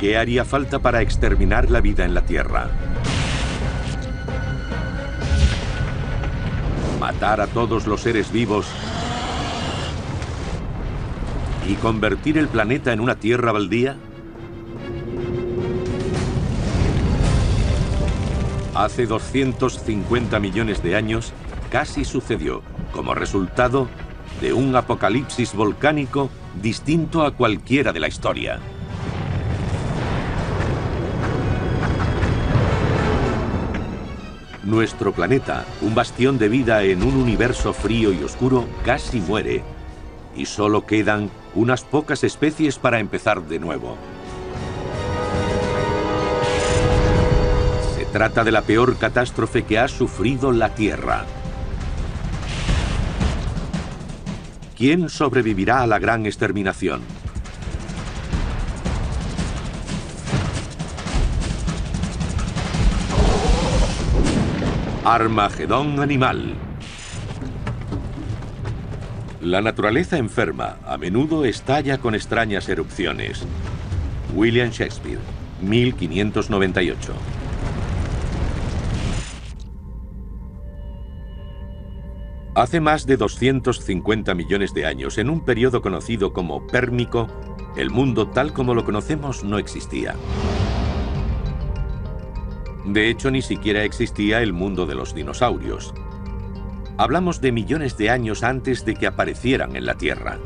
¿Qué haría falta para exterminar la vida en la Tierra? ¿Matar a todos los seres vivos y convertir el planeta en una tierra baldía? Hace 250 millones de años casi sucedió como resultado de un apocalipsis volcánico distinto a cualquiera de la historia. Nuestro planeta, un bastión de vida en un universo frío y oscuro, casi muere, y solo quedan unas pocas especies para empezar de nuevo. Se trata de la peor catástrofe que ha sufrido la Tierra. ¿Quién sobrevivirá a la gran exterminación? Armagedón animal. La naturaleza enferma a menudo estalla con extrañas erupciones. William Shakespeare, 1598. Hace más de 250 millones de años, en un periodo conocido como Pérmico, el mundo tal como lo conocemos no existía. De hecho, ni siquiera existía el mundo de los dinosaurios. Hablamos de millones de años antes de que aparecieran en la Tierra.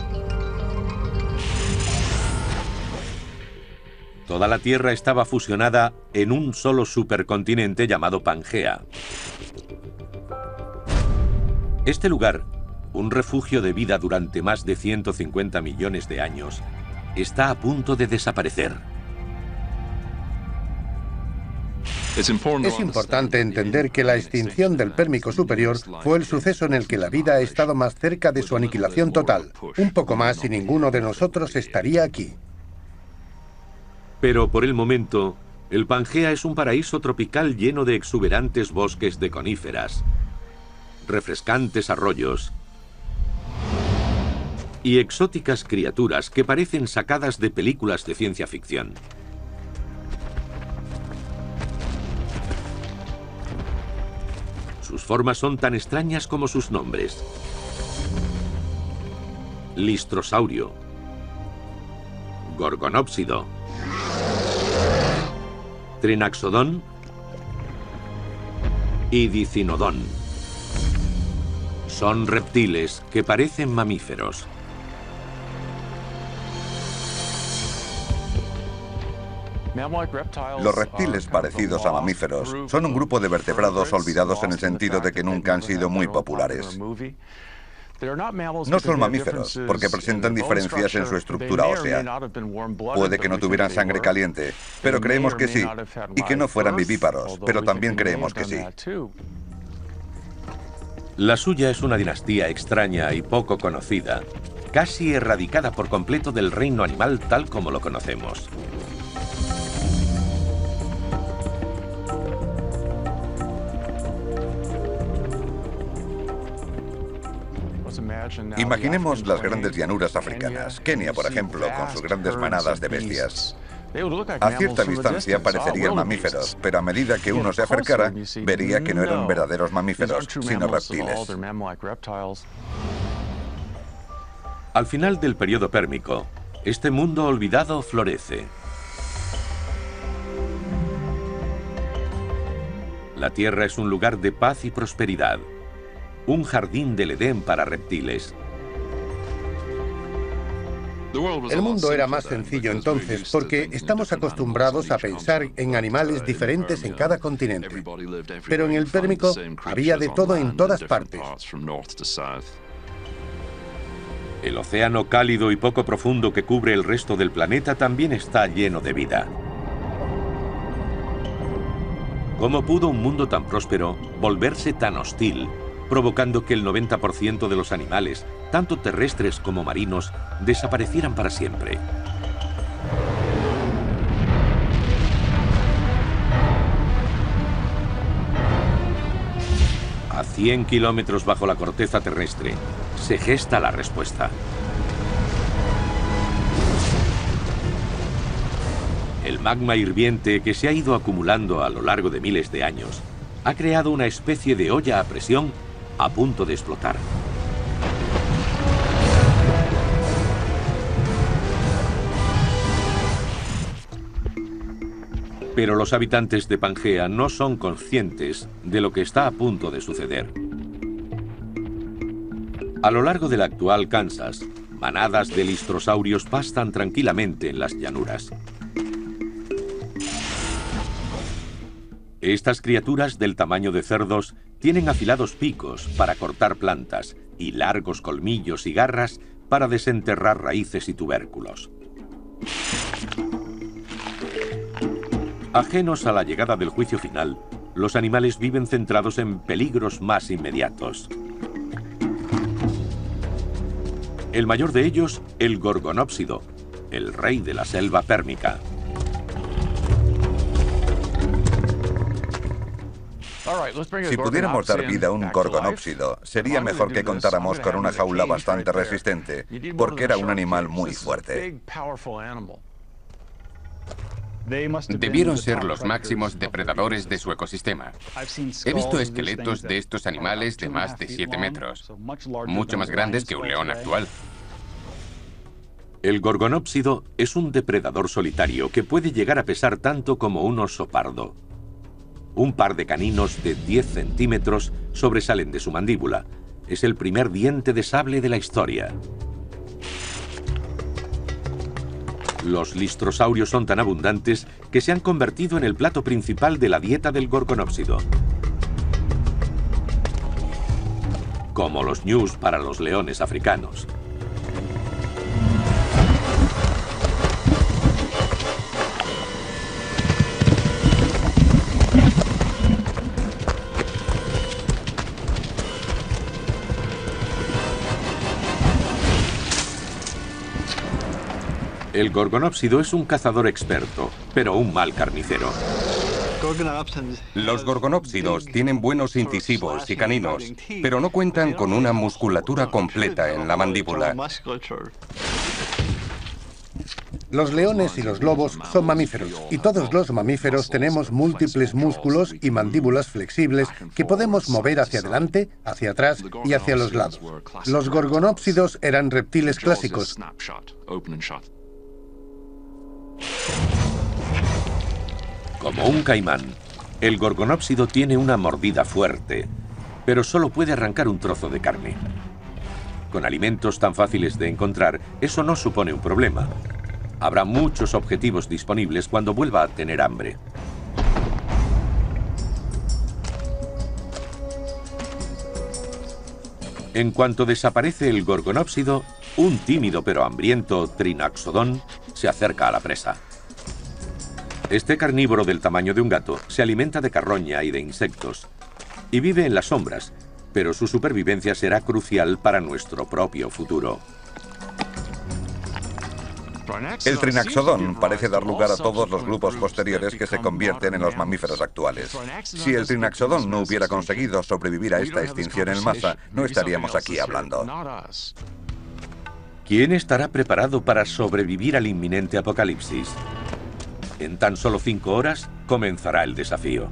Toda la Tierra estaba fusionada en un solo supercontinente llamado Pangea. Este lugar, un refugio de vida durante más de 150 millones de años, está a punto de desaparecer. Es importante entender que la extinción del Pérmico superior fue el suceso en el que la vida ha estado más cerca de su aniquilación total. Un poco más y ninguno de nosotros estaría aquí. Pero por el momento, el Pangea es un paraíso tropical lleno de exuberantes bosques de coníferas, refrescantes arroyos y exóticas criaturas que parecen sacadas de películas de ciencia ficción. Sus formas son tan extrañas como sus nombres. Listrosaurio, Gorgonópsido, Trinaxodón y Dicinodón. Son reptiles que parecen mamíferos. Los reptiles parecidos a mamíferos son un grupo de vertebrados olvidados en el sentido de que nunca han sido muy populares. No son mamíferos, porque presentan diferencias en su estructura ósea. Puede que no tuvieran sangre caliente, pero creemos que sí, y que no fueran vivíparos, pero también creemos que sí. La suya es una dinastía extraña y poco conocida, casi erradicada por completo del reino animal tal como lo conocemos. Imaginemos las grandes llanuras africanas, Kenia, por ejemplo, con sus grandes manadas de bestias. A cierta distancia parecerían mamíferos, pero a medida que uno se acercara, vería que no eran verdaderos mamíferos, sino reptiles. Al final del periodo pérmico, este mundo olvidado florece. La Tierra es un lugar de paz y prosperidad, un jardín del Edén para reptiles. El mundo era más sencillo entonces porque estamos acostumbrados a pensar en animales diferentes en cada continente. Pero en el Pérmico había de todo en todas partes. El océano cálido y poco profundo que cubre el resto del planeta también está lleno de vida. ¿Cómo pudo un mundo tan próspero volverse tan hostil, provocando que el 90% de los animales, tanto terrestres como marinos, desaparecieran para siempre? A 100 kilómetros bajo la corteza terrestre, se gesta la respuesta. El El magma hirviente que se ha ido acumulando a lo largo de miles de años ha creado una especie de olla a presión a punto de explotar. Pero los habitantes de Pangea no son conscientes de lo que está a punto de suceder. A lo largo del actual Kansas, manadas de listrosaurios pastan tranquilamente en las llanuras. Estas criaturas del tamaño de cerdos tienen afilados picos para cortar plantas y largos colmillos y garras para desenterrar raíces y tubérculos. Ajenos a la llegada del juicio final, los animales viven centrados en peligros más inmediatos. El mayor de ellos, el gorgonópsido, el rey de la selva pérmica. Si pudiéramos dar vida a un gorgonópsido, sería mejor que contáramos con una jaula bastante resistente, porque era un animal muy fuerte. Debieron ser los máximos depredadores de su ecosistema. He visto esqueletos de estos animales de más de 7 metros, mucho más grandes que un león actual. El gorgonópsido es un depredador solitario que puede llegar a pesar tanto como un oso pardo. Un par de caninos de 10 centímetros sobresalen de su mandíbula. Es el primer diente de sable de la historia. Los listrosaurios son tan abundantes que se han convertido en el plato principal de la dieta del gorgonópsido. Como los ñus para los leones africanos. El gorgonópsido es un cazador experto, pero un mal carnicero. Los gorgonópsidos tienen buenos incisivos y caninos, pero no cuentan con una musculatura completa en la mandíbula. Los leones y los lobos son mamíferos, y todos los mamíferos tenemos múltiples músculos y mandíbulas flexibles que podemos mover hacia adelante, hacia atrás y hacia los lados. Los gorgonópsidos eran reptiles clásicos. Como un caimán, el gorgonópsido tiene una mordida fuerte, pero solo puede arrancar un trozo de carne. Con alimentos tan fáciles de encontrar, eso no supone un problema. Habrá muchos objetivos disponibles cuando vuelva a tener hambre. En cuanto desaparece el gorgonópsido, un tímido pero hambriento trinaxodón se acerca a la presa. Este carnívoro del tamaño de un gato se alimenta de carroña y de insectos y vive en las sombras, pero su supervivencia será crucial para nuestro propio futuro. El trinaxodón parece dar lugar a todos los grupos posteriores que se convierten en los mamíferos actuales. Si el trinaxodón no hubiera conseguido sobrevivir a esta extinción en masa, no estaríamos aquí hablando. ¿Quién estará preparado para sobrevivir al inminente apocalipsis? En tan solo 5 horas comenzará el desafío.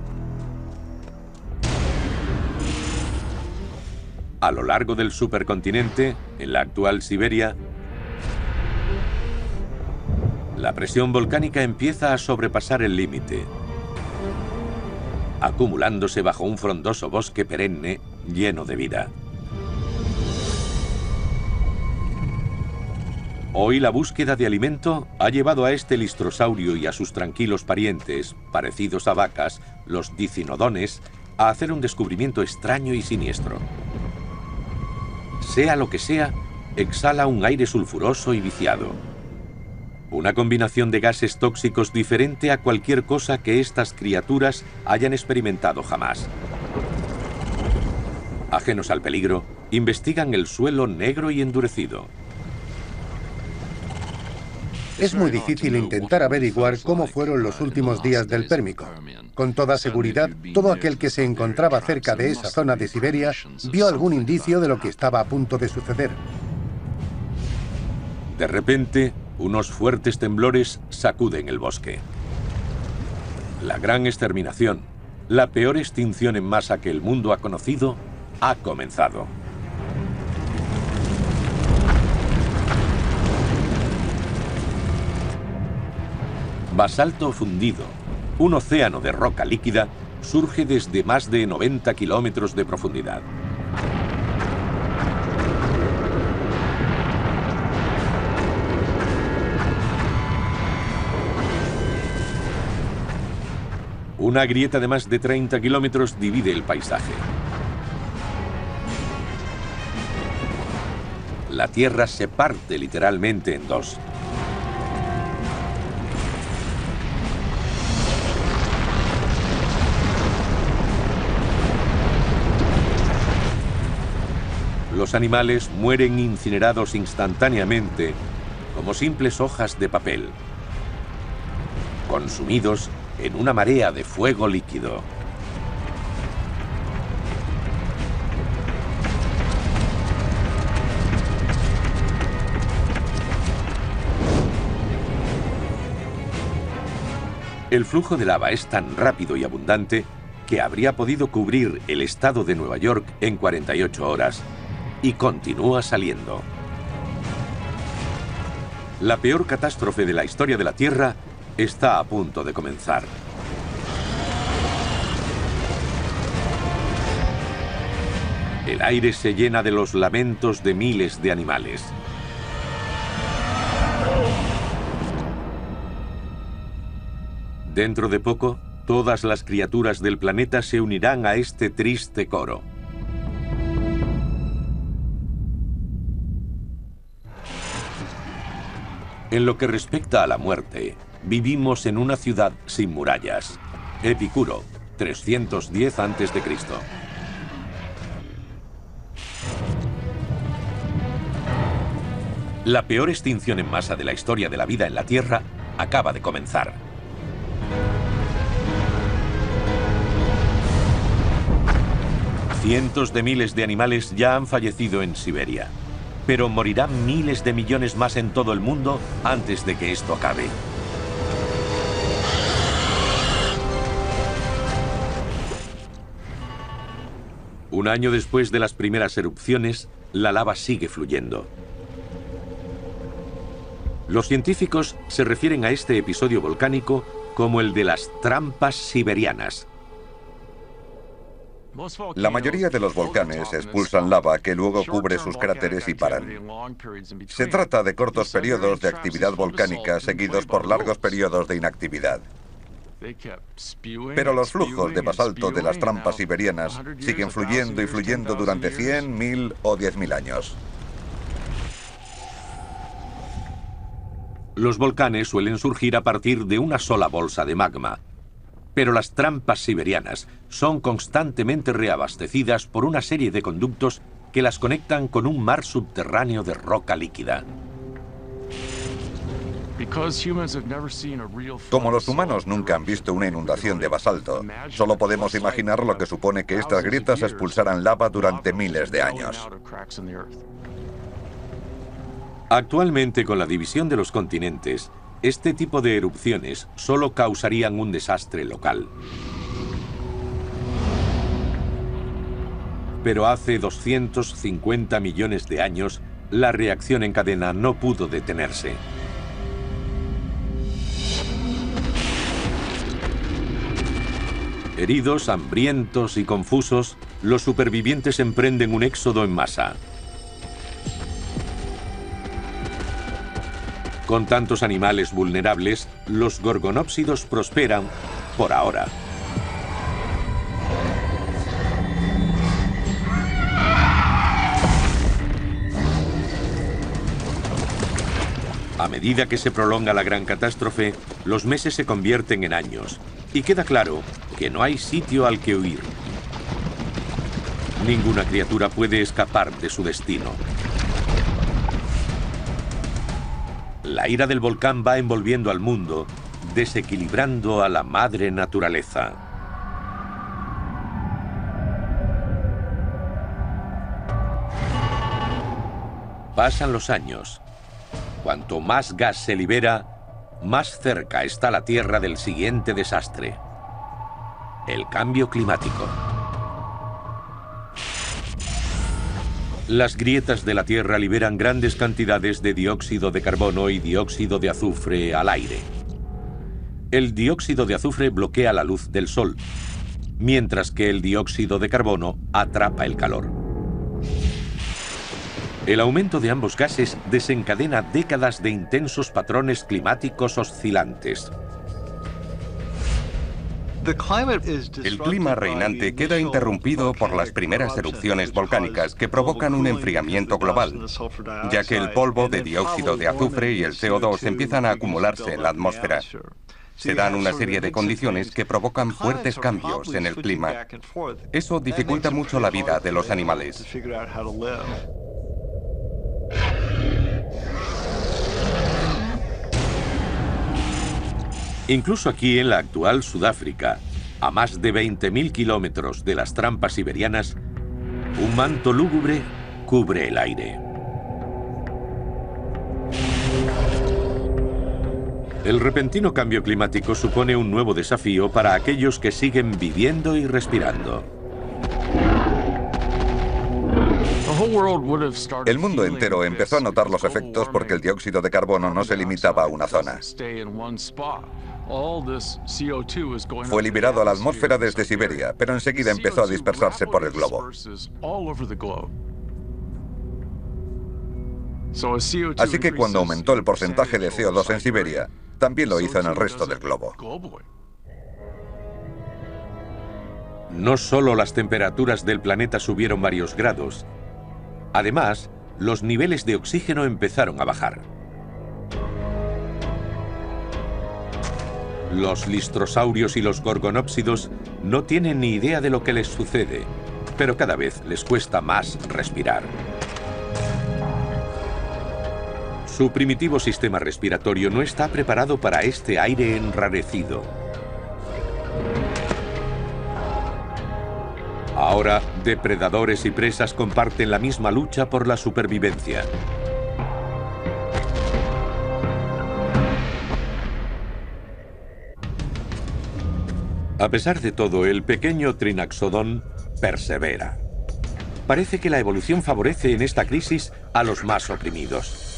A lo largo del supercontinente, en la actual Siberia, la presión volcánica empieza a sobrepasar el límite, acumulándose bajo un frondoso bosque perenne lleno de vida. Hoy la búsqueda de alimento ha llevado a este listrosaurio y a sus tranquilos parientes, parecidos a vacas, los dicinodones, a hacer un descubrimiento extraño y siniestro. Sea lo que sea, exhala un aire sulfuroso y viciado. Una combinación de gases tóxicos diferente a cualquier cosa que estas criaturas hayan experimentado jamás. Ajenos al peligro, investigan el suelo negro y endurecido. Es muy difícil intentar averiguar cómo fueron los últimos días del Pérmico. Con toda seguridad, todo aquel que se encontraba cerca de esa zona de Siberia vio algún indicio de lo que estaba a punto de suceder. De repente, unos fuertes temblores sacuden el bosque. La gran exterminación, la peor extinción en masa que el mundo ha conocido, ha comenzado. Basalto fundido, un océano de roca líquida, surge desde más de 90 kilómetros de profundidad. Una grieta de más de 30 kilómetros divide el paisaje. La Tierra se parte literalmente en dos. Los animales mueren incinerados instantáneamente como simples hojas de papel, consumidos en una marea de fuego líquido. El flujo de lava es tan rápido y abundante que habría podido cubrir el estado de Nueva York en 48 horas y continúa saliendo. La peor catástrofe de la historia de la Tierra está a punto de comenzar. El aire se llena de los lamentos de miles de animales. Dentro de poco, todas las criaturas del planeta se unirán a este triste coro. En lo que respecta a la muerte, vivimos en una ciudad sin murallas. Epicuro, 310 a.C. La peor extinción en masa de la historia de la vida en la Tierra acaba de comenzar. Cientos de miles de animales ya han fallecido en Siberia, pero morirán miles de millones más en todo el mundo antes de que esto acabe. Un año después de las primeras erupciones, la lava sigue fluyendo. Los científicos se refieren a este episodio volcánico como el de las trampas siberianas. La mayoría de los volcanes expulsan lava que luego cubre sus cráteres y paran. Se trata de cortos periodos de actividad volcánica seguidos por largos periodos de inactividad. Pero los flujos de basalto de las trampas siberianas siguen fluyendo y fluyendo durante 100, 1000 o 10.000 años. Los volcanes suelen surgir a partir de una sola bolsa de magma, pero las trampas siberianas son constantemente reabastecidas por una serie de conductos que las conectan con un mar subterráneo de roca líquida. Como los humanos nunca han visto una inundación de basalto, solo podemos imaginar lo que supone que estas grietas expulsaran lava durante miles de años. Actualmente, con la división de los continentes, este tipo de erupciones solo causarían un desastre local. Pero hace 250 millones de años, la reacción en cadena no pudo detenerse. Heridos, hambrientos y confusos, los supervivientes emprenden un éxodo en masa. Con tantos animales vulnerables, los gorgonópsidos prosperan por ahora. A medida que se prolonga la gran catástrofe, los meses se convierten en años, y queda claro que no hay sitio al que huir. Ninguna criatura puede escapar de su destino. La ira del volcán va envolviendo al mundo, desequilibrando a la madre naturaleza. Pasan los años. Cuanto más gas se libera, más cerca está la Tierra del siguiente desastre. el cambio climático. Las grietas de la Tierra liberan grandes cantidades de dióxido de carbono y dióxido de azufre al aire. El dióxido de azufre bloquea la luz del Sol, mientras que el dióxido de carbono atrapa el calor. El aumento de ambos gases desencadena décadas de intensos patrones climáticos oscilantes. El clima reinante queda interrumpido por las primeras erupciones volcánicas que provocan un enfriamiento global, ya que el polvo de dióxido de azufre y el CO2 empiezan a acumularse en la atmósfera. Se dan una serie de condiciones que provocan fuertes cambios en el clima. Eso dificulta mucho la vida de los animales. Incluso aquí en la actual Sudáfrica, a más de 20.000 kilómetros de las trampas siberianas, un manto lúgubre cubre el aire. El repentino cambio climático supone un nuevo desafío para aquellos que siguen viviendo y respirando. El mundo entero empezó a notar los efectos porque el dióxido de carbono no se limitaba a una zona. Fue liberado a la atmósfera desde Siberia, pero enseguida empezó a dispersarse por el globo. Así que cuando aumentó el porcentaje de CO2 en Siberia, también lo hizo en el resto del globo. No solo las temperaturas del planeta subieron varios grados, además, los niveles de oxígeno empezaron a bajar. Los listrosaurios y los gorgonópsidos no tienen ni idea de lo que les sucede, pero cada vez les cuesta más respirar. Su primitivo sistema respiratorio no está preparado para este aire enrarecido. Ahora, depredadores y presas comparten la misma lucha por la supervivencia. A pesar de todo, el pequeño Trinaxodon persevera. Parece que la evolución favorece en esta crisis a los más oprimidos.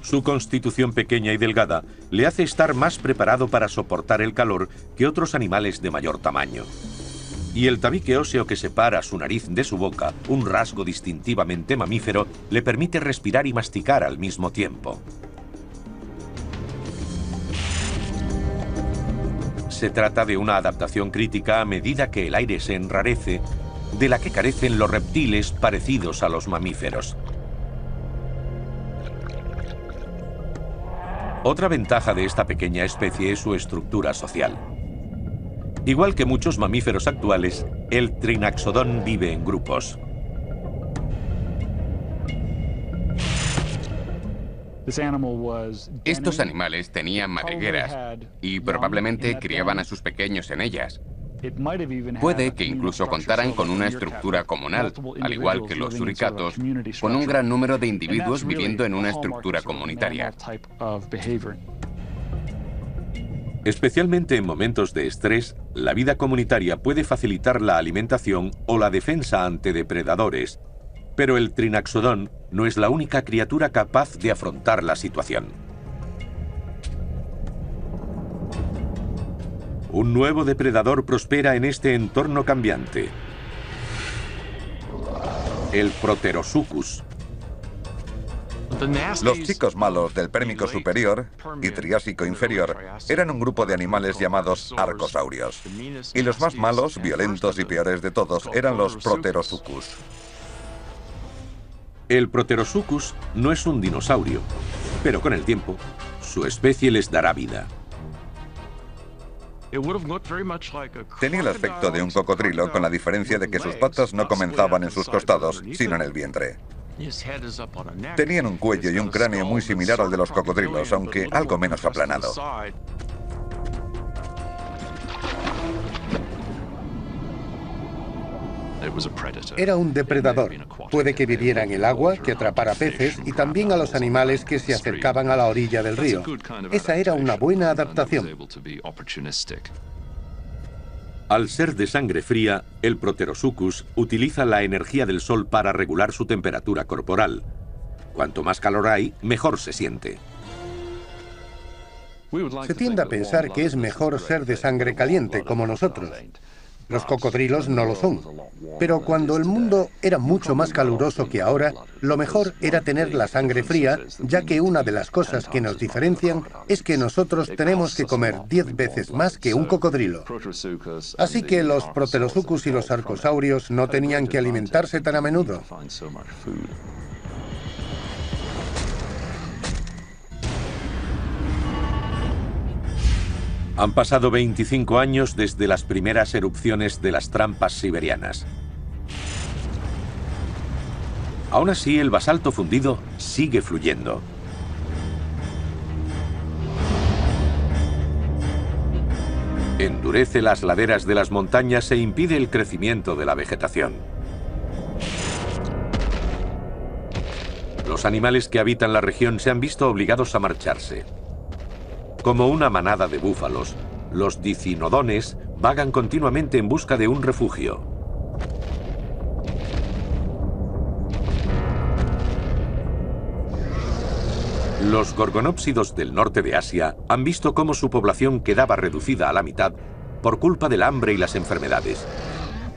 Su constitución pequeña y delgada le hace estar más preparado para soportar el calor que otros animales de mayor tamaño. Y el tabique óseo que separa su nariz de su boca, un rasgo distintivamente mamífero, le permite respirar y masticar al mismo tiempo. Se trata de una adaptación crítica a medida que el aire se enrarece, de la que carecen los reptiles parecidos a los mamíferos. Otra ventaja de esta pequeña especie es su estructura social. Igual que muchos mamíferos actuales, el Trinaxodon vive en grupos. Estos animales tenían madrigueras y probablemente criaban a sus pequeños en ellas. Puede que incluso contaran con una estructura comunal, al igual que los suricatos, con un gran número de individuos viviendo en una estructura comunitaria. Especialmente en momentos de estrés, la vida comunitaria puede facilitar la alimentación o la defensa ante depredadores, pero el Trinaxodon no es la única criatura capaz de afrontar la situación. Un nuevo depredador prospera en este entorno cambiante. El Proterosuchus. Los chicos malos del Pérmico superior y Triásico inferior eran un grupo de animales llamados arcosaurios. Y los más malos, violentos y peores de todos eran los Proterosuchus. El Proterosuchus no es un dinosaurio, pero con el tiempo, su especie les dará vida. Tenía el aspecto de un cocodrilo, con la diferencia de que sus patas no comenzaban en sus costados, sino en el vientre. Tenían un cuello y un cráneo muy similar al de los cocodrilos, aunque algo menos aplanado. Era un depredador. Puede que viviera en el agua, que atrapara peces y también a los animales que se acercaban a la orilla del río. Esa era una buena adaptación. Al ser de sangre fría, el Proterosuchus utiliza la energía del sol para regular su temperatura corporal. Cuanto más calor hay, mejor se siente. Se tiende a pensar que es mejor ser de sangre caliente, como nosotros. Los cocodrilos no lo son. Pero cuando el mundo era mucho más caluroso que ahora, lo mejor era tener la sangre fría, ya que una de las cosas que nos diferencian es que nosotros tenemos que comer 10 veces más que un cocodrilo. Así que los Proterosuchus y los arcosaurios no tenían que alimentarse tan a menudo. Han pasado 25 años desde las primeras erupciones de las trampas siberianas. Aún así, el basalto fundido sigue fluyendo. Endurece las laderas de las montañas e impide el crecimiento de la vegetación. Los animales que habitan la región se han visto obligados a marcharse. Como una manada de búfalos, los dicinodones vagan continuamente en busca de un refugio. Los gorgonópsidos del norte de Asia han visto cómo su población quedaba reducida a la mitad por culpa del hambre y las enfermedades.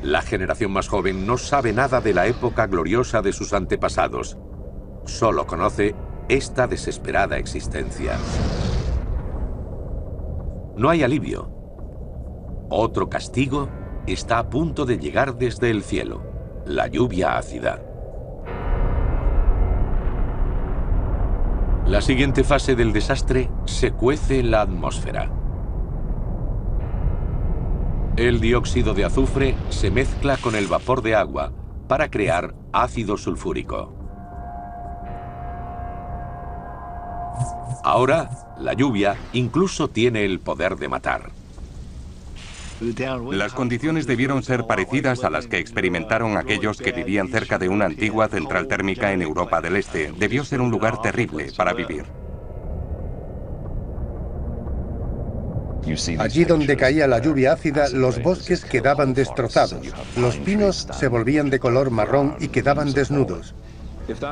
La generación más joven no sabe nada de la época gloriosa de sus antepasados. Solo conoce esta desesperada existencia. No hay alivio. Otro castigo está a punto de llegar desde el cielo: la lluvia ácida. La siguiente fase del desastre se cuece en la atmósfera. El dióxido de azufre se mezcla con el vapor de agua para crear ácido sulfúrico. Ahora, la lluvia incluso tiene el poder de matar. Las condiciones debieron ser parecidas a las que experimentaron aquellos que vivían cerca de una antigua central térmica en Europa del Este. Debió ser un lugar terrible para vivir. Allí donde caía la lluvia ácida, los bosques quedaban destrozados. Los pinos se volvían de color marrón y quedaban desnudos.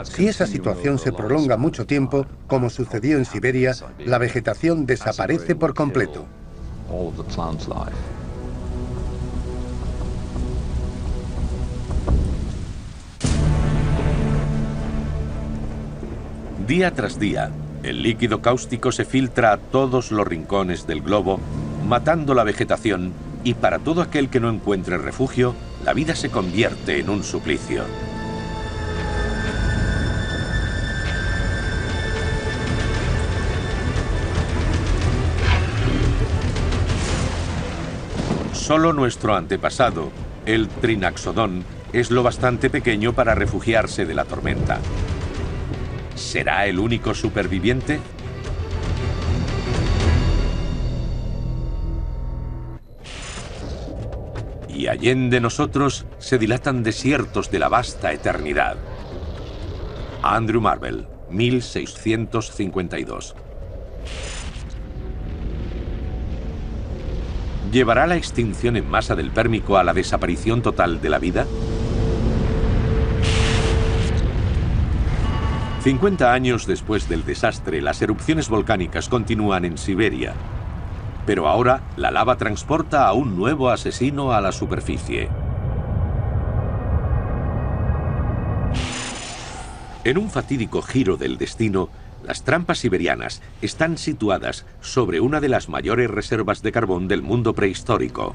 Si esa situación se prolonga mucho tiempo, como sucedió en Siberia, la vegetación desaparece por completo. Día tras día, el líquido cáustico se filtra a todos los rincones del globo, matando la vegetación, y para todo aquel que no encuentre refugio, la vida se convierte en un suplicio. Solo nuestro antepasado, el Trinaxodon, es lo bastante pequeño para refugiarse de la tormenta. ¿Será el único superviviente? Y allende nosotros se dilatan desiertos de la vasta eternidad. Andrew Marvell, 1652. ¿Llevará la extinción en masa del Pérmico a la desaparición total de la vida? 50 años después del desastre, las erupciones volcánicas continúan en Siberia. Pero ahora, la lava transporta a un nuevo asesino a la superficie. En un fatídico giro del destino, las trampas siberianas están situadas sobre una de las mayores reservas de carbón del mundo prehistórico.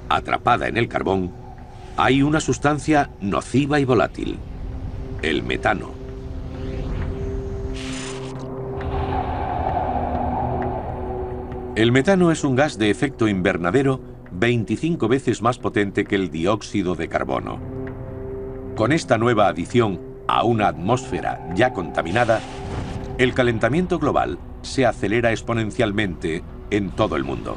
Atrapada en el carbón, hay una sustancia nociva y volátil: el metano. El metano es un gas de efecto invernadero 25 veces más potente que el dióxido de carbono. Con esta nueva adición a una atmósfera ya contaminada, el calentamiento global se acelera exponencialmente en todo el mundo.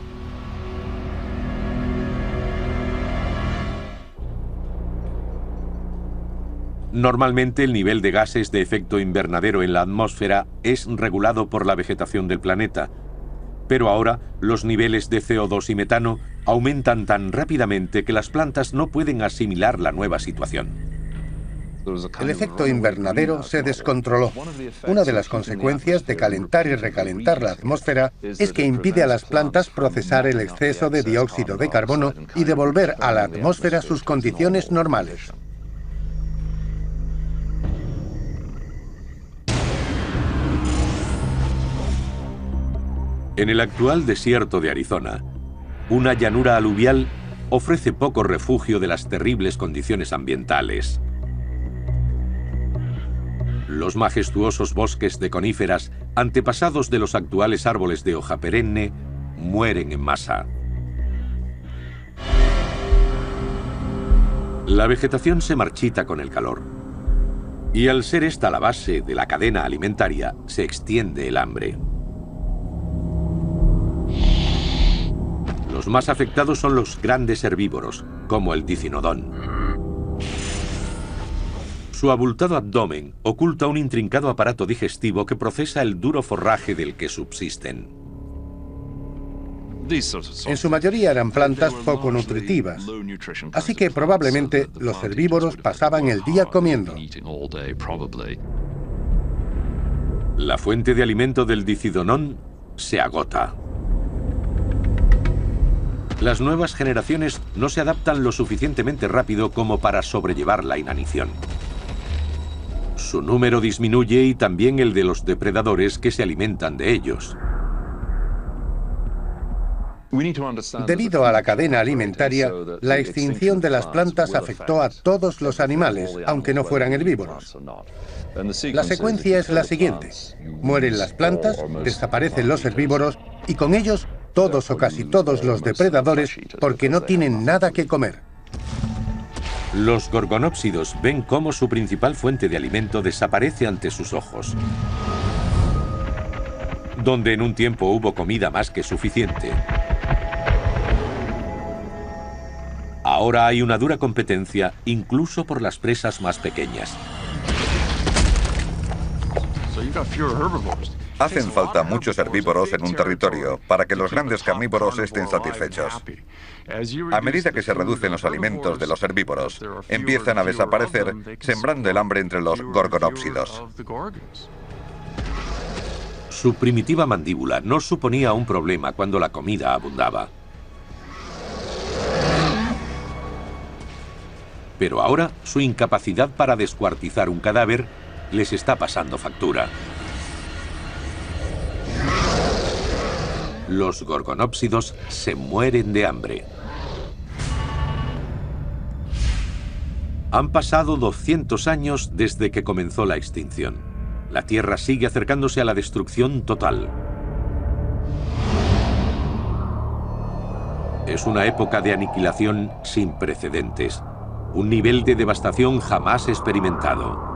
Normalmente el nivel de gases de efecto invernadero en la atmósfera es regulado por la vegetación del planeta, pero ahora los niveles de CO2 y metano aumentan tan rápidamente que las plantas no pueden asimilar la nueva situación. El efecto invernadero se descontroló. Una de las consecuencias de calentar y recalentar la atmósfera es que impide a las plantas procesar el exceso de dióxido de carbono y devolver a la atmósfera sus condiciones normales. En el actual desierto de Arizona, una llanura aluvial ofrece poco refugio de las terribles condiciones ambientales. Los majestuosos bosques de coníferas, antepasados de los actuales árboles de hoja perenne, mueren en masa. La vegetación se marchita con el calor. Y al ser esta la base de la cadena alimentaria, se extiende el hambre. Los más afectados son los grandes herbívoros, como el dicinodón. Su abultado abdomen oculta un intrincado aparato digestivo que procesa el duro forraje del que subsisten. En su mayoría eran plantas poco nutritivas, así que probablemente los herbívoros pasaban el día comiendo. La fuente de alimento del dicinodón se agota. Las nuevas generaciones no se adaptan lo suficientemente rápido como para sobrellevar la inanición. Su número disminuye y también el de los depredadores que se alimentan de ellos. Debido a la cadena alimentaria, la extinción de las plantas afectó a todos los animales, aunque no fueran herbívoros. La secuencia es la siguiente: mueren las plantas, desaparecen los herbívoros y con ellos todos o casi todos los depredadores, porque no tienen nada que comer. Los gorgonópsidos ven cómo su principal fuente de alimento desaparece ante sus ojos. Donde en un tiempo hubo comida más que suficiente, ahora hay una dura competencia, incluso por las presas más pequeñas. Hacen falta muchos herbívoros en un territorio para que los grandes carnívoros estén satisfechos. A medida que se reducen los alimentos de los herbívoros, empiezan a desaparecer, sembrando el hambre entre los gorgonópsidos. Su primitiva mandíbula no suponía un problema cuando la comida abundaba. Pero ahora su incapacidad para descuartizar un cadáver les está pasando factura. Los gorgonópsidos se mueren de hambre. Han pasado 200 años desde que comenzó la extinción. La Tierra sigue acercándose a la destrucción total. Es una época de aniquilación sin precedentes. Un nivel de devastación jamás experimentado.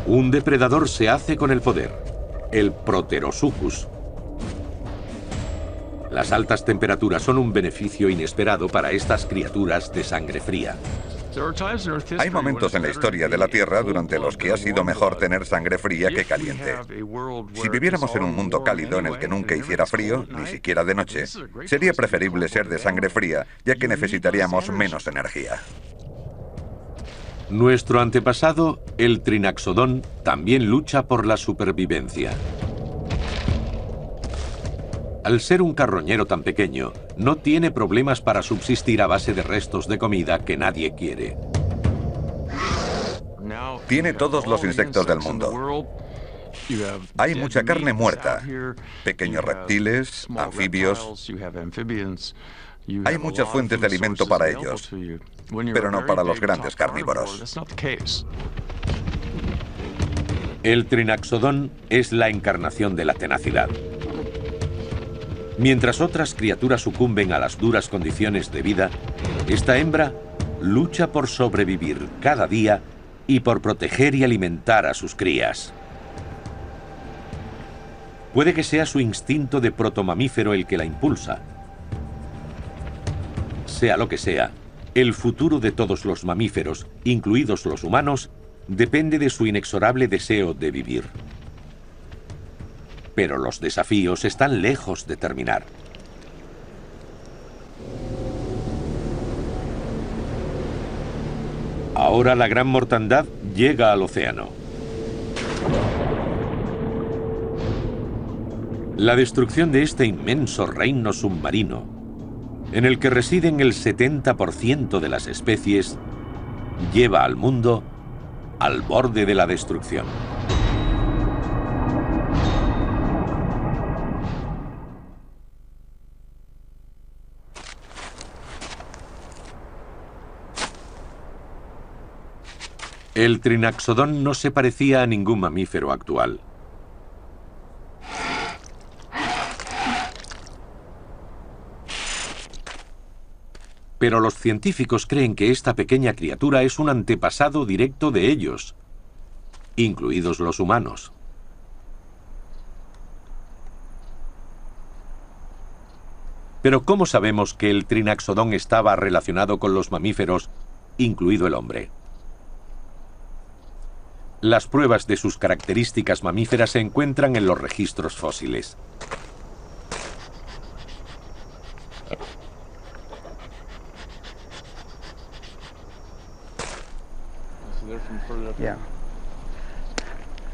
Un depredador se hace con el poder, el Proterosuchus. Las altas temperaturas son un beneficio inesperado para estas criaturas de sangre fría. Hay momentos en la historia de la Tierra durante los que ha sido mejor tener sangre fría que caliente. Si viviéramos en un mundo cálido en el que nunca hiciera frío, ni siquiera de noche, sería preferible ser de sangre fría, ya que necesitaríamos menos energía. Nuestro antepasado, el trinaxodón, también lucha por la supervivencia. Al ser un carroñero tan pequeño, no tiene problemas para subsistir a base de restos de comida que nadie quiere. Tiene todos los insectos del mundo. Hay mucha carne muerta, pequeños reptiles, anfibios. Hay muchas fuentes de alimento para ellos, pero no para los grandes carnívoros. El trinaxodón es la encarnación de la tenacidad. Mientras otras criaturas sucumben a las duras condiciones de vida, esta hembra lucha por sobrevivir cada día y por proteger y alimentar a sus crías. Puede que sea su instinto de protomamífero el que la impulsa. Sea lo que sea, el futuro de todos los mamíferos, incluidos los humanos, depende de su inexorable deseo de vivir. Pero los desafíos están lejos de terminar. Ahora la gran mortandad llega al océano. La destrucción de este inmenso reino submarino, en el que residen el 70% de las especies, lleva al mundo al borde de la destrucción. El trinaxodón no se parecía a ningún mamífero actual. Pero los científicos creen que esta pequeña criatura es un antepasado directo de ellos, incluidos los humanos. Pero ¿cómo sabemos que el trinaxodón estaba relacionado con los mamíferos, incluido el hombre? Las pruebas de sus características mamíferas se encuentran en los registros fósiles.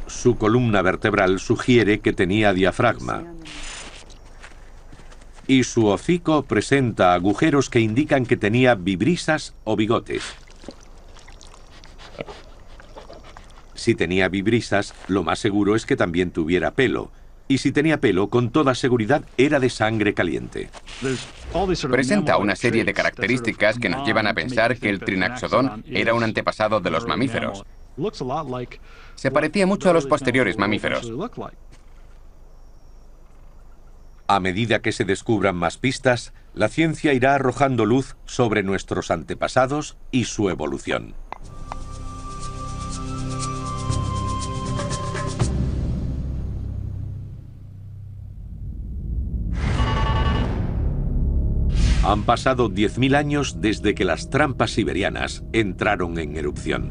Su columna vertebral sugiere que tenía diafragma. Y su hocico presenta agujeros que indican que tenía vibrisas o bigotes. Si tenía vibrisas, lo más seguro es que también tuviera pelo. Y si tenía pelo, con toda seguridad era de sangre caliente. Presenta una serie de características que nos llevan a pensar que el trinaxodón era un antepasado de los mamíferos. Se parecía mucho a los posteriores mamíferos. A medida que se descubran más pistas, la ciencia irá arrojando luz sobre nuestros antepasados y su evolución. Han pasado 10.000 años desde que las trampas siberianas entraron en erupción.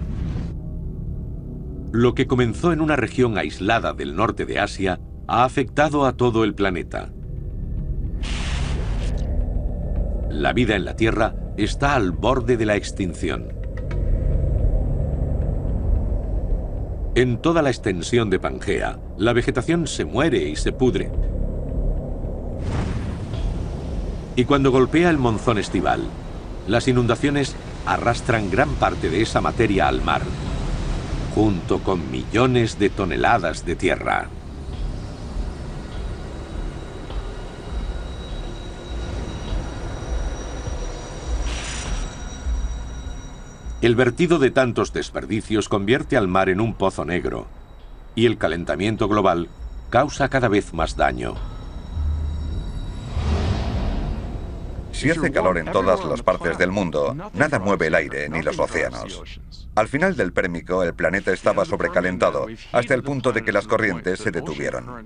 Lo que comenzó en una región aislada del norte de Asia ha afectado a todo el planeta. La vida en la Tierra está al borde de la extinción. En toda la extensión de Pangea, la vegetación se muere y se pudre. Y cuando golpea el monzón estival, las inundaciones arrastran gran parte de esa materia al mar, junto con millones de toneladas de tierra. El vertido de tantos desperdicios convierte al mar en un pozo negro, y el calentamiento global causa cada vez más daño. Si hace calor en todas las partes del mundo, nada mueve el aire ni los océanos. Al final del Pérmico, el planeta estaba sobrecalentado, hasta el punto de que las corrientes se detuvieron.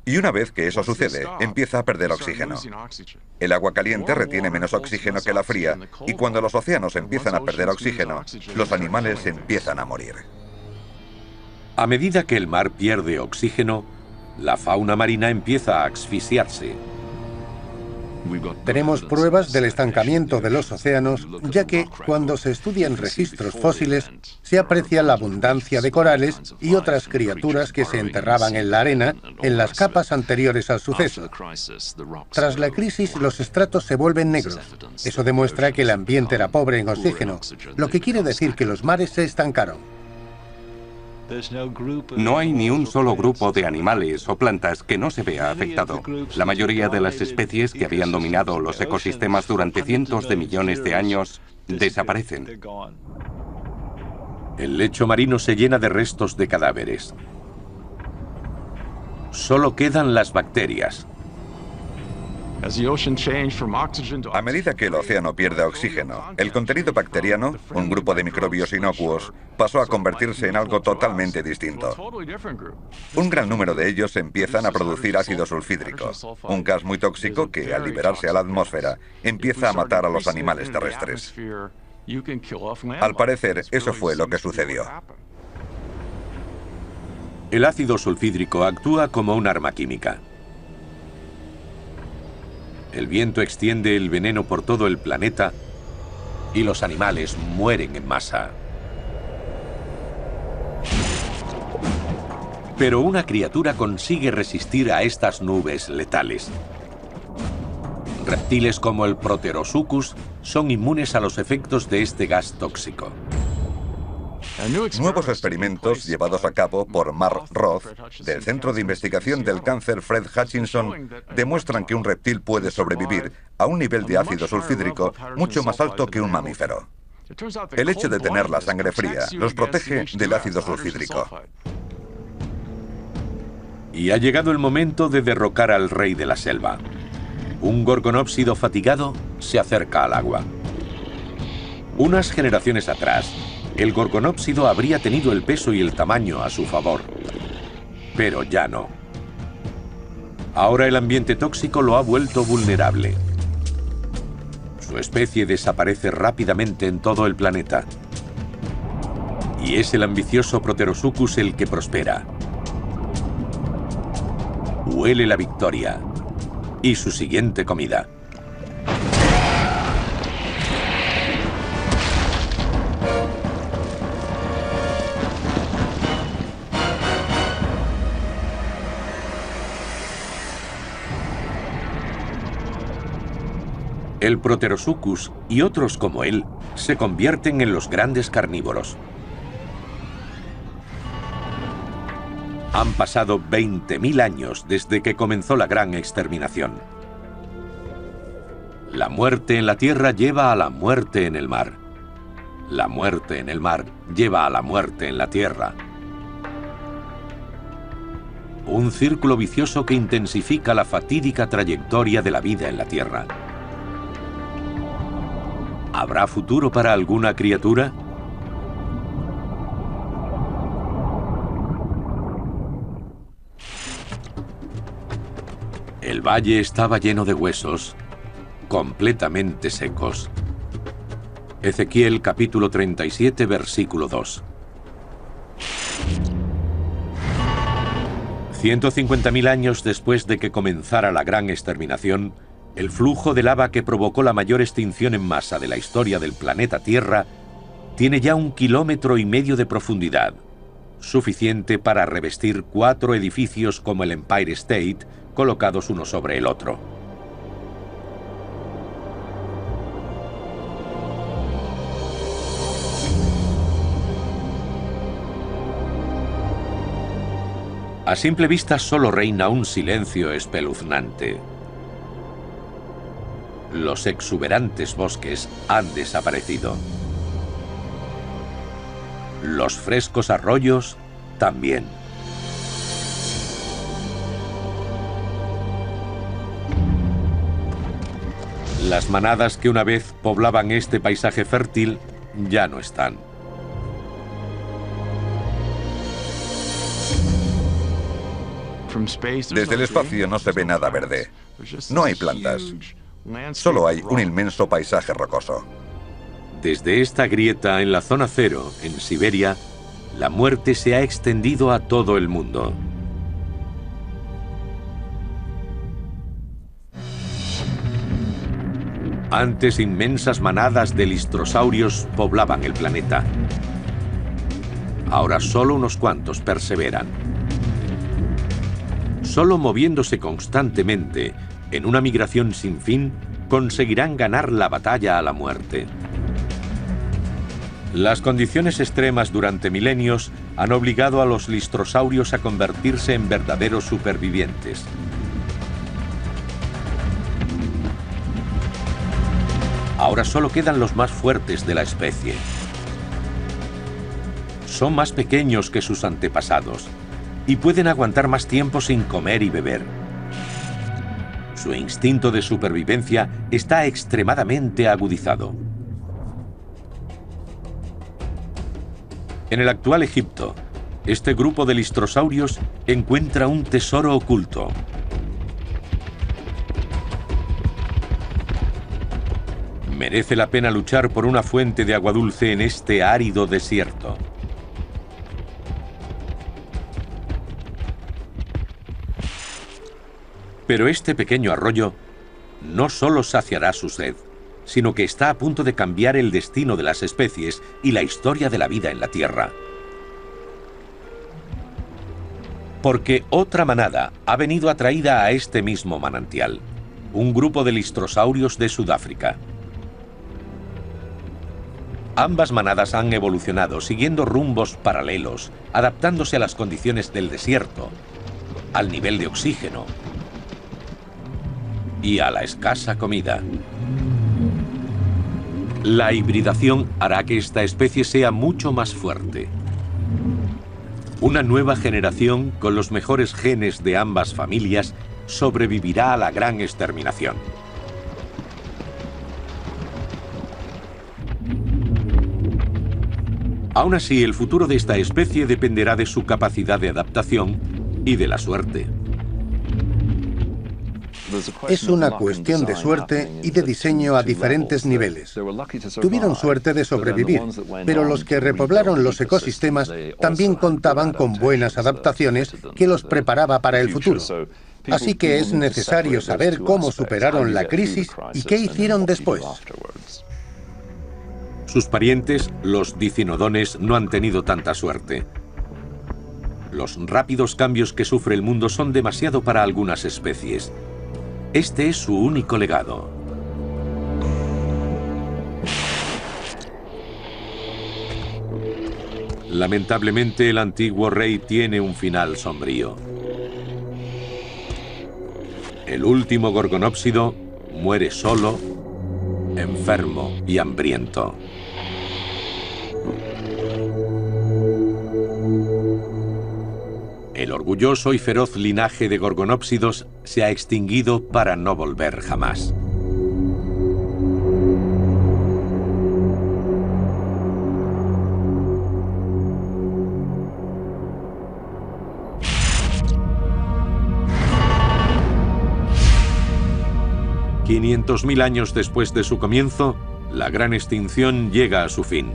Y una vez que eso sucede, empieza a perder oxígeno. El agua caliente retiene menos oxígeno que la fría, y cuando los océanos empiezan a perder oxígeno, los animales empiezan a morir. A medida que el mar pierde oxígeno, la fauna marina empieza a asfixiarse. Tenemos pruebas del estancamiento de los océanos, ya que cuando se estudian registros fósiles, se aprecia la abundancia de corales y otras criaturas que se enterraban en la arena en las capas anteriores al suceso. Tras la crisis, los estratos se vuelven negros. Eso demuestra que el ambiente era pobre en oxígeno, lo que quiere decir que los mares se estancaron. No hay ni un solo grupo de animales o plantas que no se vea afectado. La mayoría de las especies que habían dominado los ecosistemas durante cientos de millones de años desaparecen. El lecho marino se llena de restos de cadáveres. Solo quedan las bacterias. A medida que el océano pierde oxígeno, el contenido bacteriano, un grupo de microbios inocuos, pasó a convertirse en algo totalmente distinto. Un gran número de ellos empiezan a producir ácido sulfídrico, un gas muy tóxico que, al liberarse a la atmósfera, empieza a matar a los animales terrestres. Al parecer, eso fue lo que sucedió. El ácido sulfídrico actúa como un arma química. El viento extiende el veneno por todo el planeta y los animales mueren en masa. Pero una criatura consigue resistir a estas nubes letales. Reptiles como el Proterosuchus son inmunes a los efectos de este gas tóxico. Nuevos experimentos llevados a cabo por Mark Roth, del Centro de Investigación del Cáncer Fred Hutchinson, demuestran que un reptil puede sobrevivir a un nivel de ácido sulfídrico mucho más alto que un mamífero. El hecho de tener la sangre fría los protege del ácido sulfídrico. Y ha llegado el momento de derrocar al rey de la selva. Un gorgonópsido fatigado se acerca al agua. Unas generaciones atrás, el gorgonópsido habría tenido el peso y el tamaño a su favor. Pero ya no. Ahora el ambiente tóxico lo ha vuelto vulnerable. Su especie desaparece rápidamente en todo el planeta. Y es el ambicioso Proterosuchus el que prospera. Huele la victoria y su siguiente comida. El Proterosuchus y otros como él se convierten en los grandes carnívoros. Han pasado 20.000 años desde que comenzó la gran exterminación. La muerte en la tierra lleva a la muerte en el mar. La muerte en el mar lleva a la muerte en la tierra. Un círculo vicioso que intensifica la fatídica trayectoria de la vida en la tierra. ¿Habrá futuro para alguna criatura? El valle estaba lleno de huesos, completamente secos. Ezequiel capítulo 37, versículo 2. 150.000 años después de que comenzara la gran exterminación, el flujo de lava que provocó la mayor extinción en masa de la historia del planeta Tierra tiene ya 1,5 kilómetros de profundidad, suficiente para revestir 4 edificios como el Empire State, colocados uno sobre el otro. A simple vista solo reina un silencio espeluznante. Los exuberantes bosques han desaparecido. Los frescos arroyos también. Las manadas que una vez poblaban este paisaje fértil ya no están. Desde el espacio no se ve nada verde. No hay plantas. Solo hay un inmenso paisaje rocoso. Desde esta grieta en la zona cero, en Siberia, la muerte se ha extendido a todo el mundo. Antes inmensas manadas de listrosaurios poblaban el planeta. Ahora solo unos cuantos perseveran. Solo moviéndose constantemente, en una migración sin fin, conseguirán ganar la batalla a la muerte. Las condiciones extremas durante milenios han obligado a los listrosaurios a convertirse en verdaderos supervivientes. Ahora solo quedan los más fuertes de la especie. Son más pequeños que sus antepasados y pueden aguantar más tiempo sin comer y beber. Su instinto de supervivencia está extremadamente agudizado. En el actual Egipto, este grupo de listrosaurios encuentra un tesoro oculto. Merece la pena luchar por una fuente de agua dulce en este árido desierto. Pero este pequeño arroyo no solo saciará su sed, sino que está a punto de cambiar el destino de las especies y la historia de la vida en la Tierra. Porque otra manada ha venido atraída a este mismo manantial, un grupo de listrosaurios de Sudáfrica. Ambas manadas han evolucionado siguiendo rumbos paralelos, adaptándose a las condiciones del desierto, al nivel de oxígeno y a la escasa comida. La hibridación hará que esta especie sea mucho más fuerte. Una nueva generación con los mejores genes de ambas familias sobrevivirá a la gran exterminación. Aún así, el futuro de esta especie dependerá de su capacidad de adaptación y de la suerte. Es una cuestión de suerte y de diseño a diferentes niveles. Tuvieron suerte de sobrevivir, pero los que repoblaron los ecosistemas también contaban con buenas adaptaciones que los preparaba para el futuro. Así que es necesario saber cómo superaron la crisis y qué hicieron después. Sus parientes, los dicinodones, no han tenido tanta suerte. Los rápidos cambios que sufre el mundo son demasiado para algunas especies. Este es su único legado. Lamentablemente, el antiguo rey tiene un final sombrío. El último gorgonópsido muere solo, enfermo y hambriento. El orgulloso y feroz linaje de gorgonópsidos se ha extinguido para no volver jamás. $500.000 años después de su comienzo, la gran extinción llega a su fin.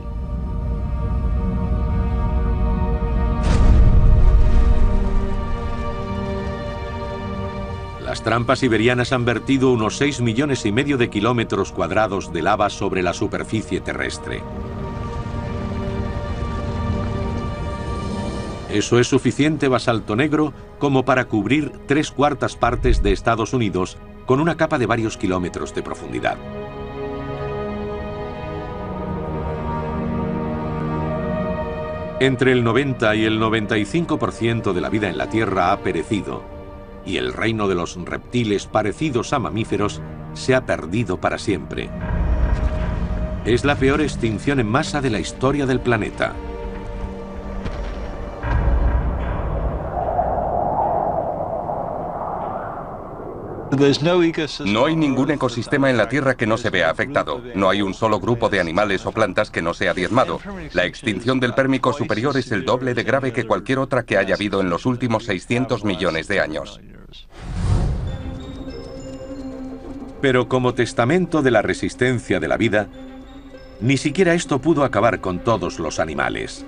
Las trampas siberianas han vertido unos 6,5 millones de kilómetros cuadrados de lava sobre la superficie terrestre. Eso es suficiente basalto negro como para cubrir 3/4 partes de Estados Unidos con una capa de varios kilómetros de profundidad. Entre el 90 y el 95% de la vida en la Tierra ha perecido, y el reino de los reptiles parecidos a mamíferos se ha perdido para siempre. Es la peor extinción en masa de la historia del planeta. No hay ningún ecosistema en la Tierra que no se vea afectado. No hay un solo grupo de animales o plantas que no sea diezmado. La extinción del Pérmico superior es el doble de grave que cualquier otra que haya habido en los últimos 600 millones de años. Pero como testamento de la resistencia de la vida, ni siquiera esto pudo acabar con todos los animales.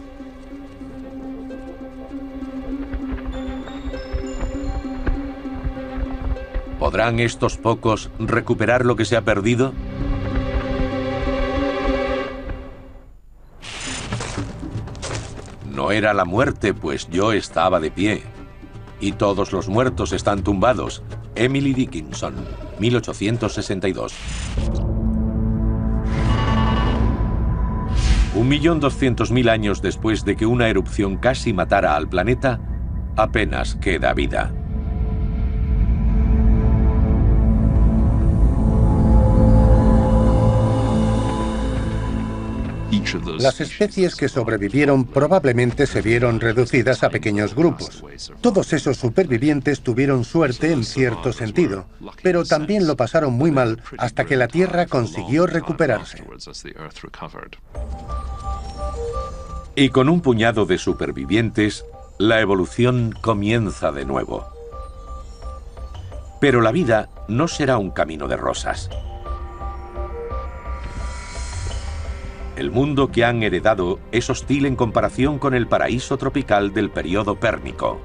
¿Podrán estos pocos recuperar lo que se ha perdido? No era la muerte, pues yo estaba de pie. Y todos los muertos están tumbados. Emily Dickinson, 1862. 1.200.000 años después de que una erupción casi matara al planeta, apenas queda vida. Las especies que sobrevivieron probablemente se vieron reducidas a pequeños grupos. Todos esos supervivientes tuvieron suerte en cierto sentido, pero también lo pasaron muy mal hasta que la Tierra consiguió recuperarse. Y con un puñado de supervivientes, la evolución comienza de nuevo. Pero la vida no será un camino de rosas. El mundo que han heredado es hostil en comparación con el paraíso tropical del período Pérmico.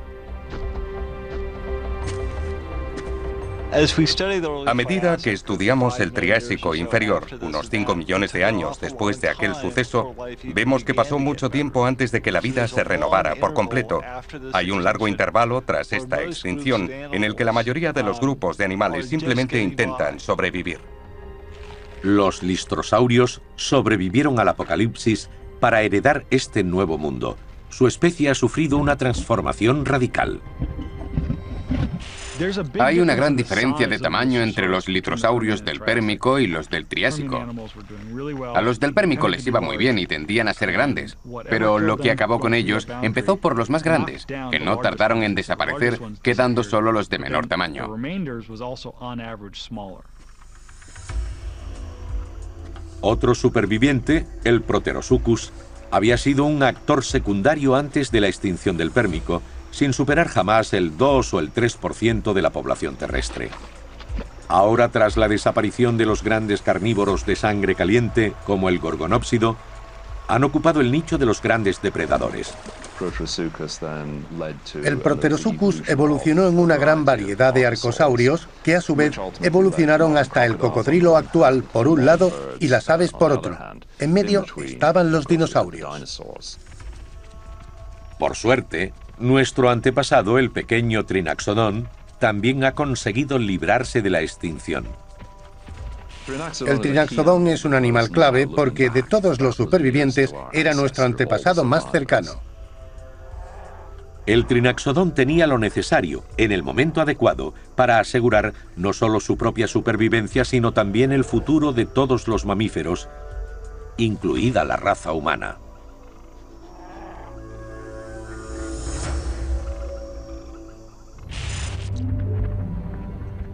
A medida que estudiamos el Triásico inferior, unos 5 millones de años después de aquel suceso, vemos que pasó mucho tiempo antes de que la vida se renovara por completo. Hay un largo intervalo tras esta extinción en el que la mayoría de los grupos de animales simplemente intentan sobrevivir. Los listrosaurios sobrevivieron al apocalipsis para heredar este nuevo mundo. Su especie ha sufrido una transformación radical. Hay una gran diferencia de tamaño entre los litrosaurios del Pérmico y los del Triásico. A los del Pérmico les iba muy bien y tendían a ser grandes, pero lo que acabó con ellos empezó por los más grandes, que no tardaron en desaparecer, quedando solo los de menor tamaño. Otro superviviente, el Proterosuchus, había sido un actor secundario antes de la extinción del Pérmico, sin superar jamás el 2 o el 3% de la población terrestre. Ahora, tras la desaparición de los grandes carnívoros de sangre caliente, como el gorgonópsido, han ocupado el nicho de los grandes depredadores. El Proterosuchus evolucionó en una gran variedad de arcosaurios que a su vez evolucionaron hasta el cocodrilo actual por un lado y las aves por otro. En medio estaban los dinosaurios. Por suerte, nuestro antepasado, el pequeño Trinaxodon, también ha conseguido librarse de la extinción. El Trinaxodon es un animal clave porque de todos los supervivientes era nuestro antepasado más cercano. El Trinaxodon tenía lo necesario, en el momento adecuado, para asegurar no solo su propia supervivencia, sino también el futuro de todos los mamíferos, incluida la raza humana.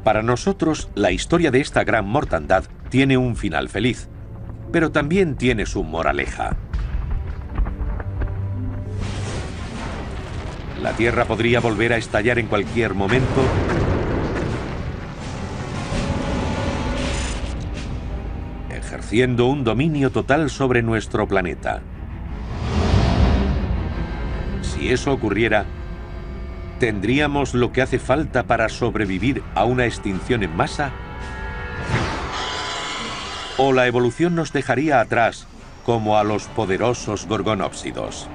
Para nosotros, la historia de esta gran mortandad tiene un final feliz, pero también tiene su moraleja. La Tierra podría volver a estallar en cualquier momento, ejerciendo un dominio total sobre nuestro planeta. Si eso ocurriera, ¿tendríamos lo que hace falta para sobrevivir a una extinción en masa? ¿O la evolución nos dejaría atrás como a los poderosos gorgonópsidos?